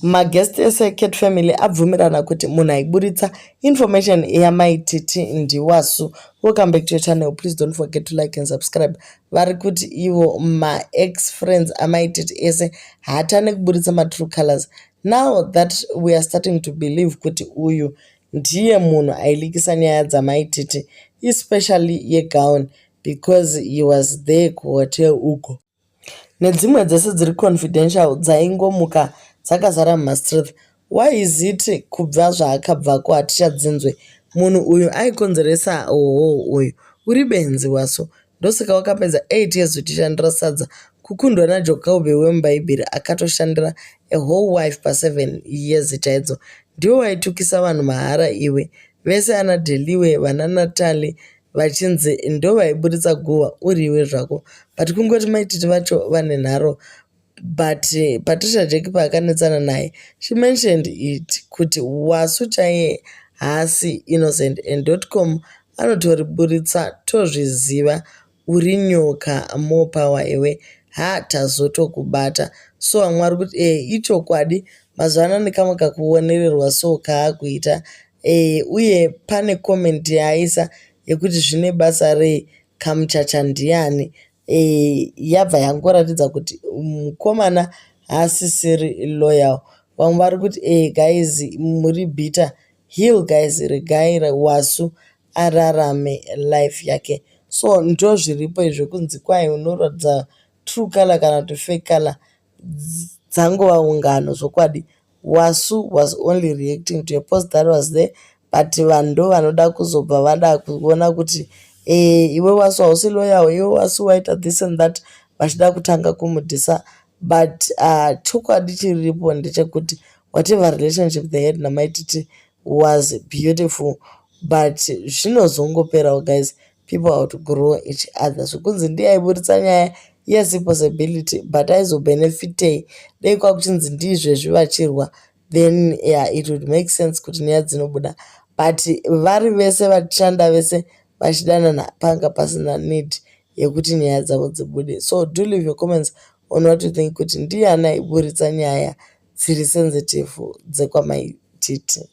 Maguest ese Cat Family abvumirana kuti munhu aiburitsa information yamaititi ndiwasu. Welcome back to your channel. Please don't forget to like and subscribe. Vari kuti ivo ma-ex friends amaititi ese haatane kuburitsa ma-true colors. Now that we are starting to believe kuti uyu ndiye munhu ailikisa nyaya dzamaititi, especially yegown, because he was there kuhotel uko. Nedzimwe dzese dziri confidential dzaingomuka dzakazara mumastrength. Why is it kubva zvaakabvako hatichadzinzwe? Munhu uyu aikonzeresa hoho uyu uri benzi waso. Ndosaka wakapedza 8 years uchishandira sadza, kukundwa naJokaube wemubhaibheri akatoshandira a whole wife pa7 years chaidzo. Ndiwo waitukisa vanhu mahara iwe. Vese ana Deliwe, vana Natali vachinzi ndo vaiburitsa guhwa uriwe zvako. But kungoti maititi vacho vane nharo. But Patricia Jeki paakanetsana naye, she mentioned it kuti wasu chaiye haasi innocent and .com anotoriburitsa tozviziva uri nyoka more power iwe hatazotokubata. So vamwe vari kuti ichokwadi mazuva ano nekamwe kakuonererwa so kaakuita. Uye pane comment yaaisa yekuti zvine basa rei kamuchacha ndiani. Yabva yangoratidza kuti mukomana haasisiri loyal. Vamwe vari kuti guys muri bitter, heal guys, regai wasu ararame life yake. So ndo zviripo izvo kunzi kwai unoratidza true color kana kuti fake color dzangova ungano zvokwadi. Wasu was only reacting to a post that was there, but vanhu ndo vanoda kuzobva vada kuona kuti iwe wasu hausi loyal, iwe wasu waita this and that, vachida kutanga kumudhisa. But chokwadi chiripo ndechekuti whatever relationship they had namaititi was beautiful, but zvinozongoperawo guys. People outgrow each other. Zvokunzi ndiye aiburitsa nyaya, yes possibility, but aizobenefitei dei kwakuchinzi ndizvezvi vachirwa, then yeah, it would make sense kuti nyaya dzinobuda. But vari vese vachishanda vese vachidanana panga pasina need yekuti nyaya dzavo dzibude. So do leave your comments on what you think kuti ndiani aiburitsa nyaya dziri sensitive dzekwamaititi.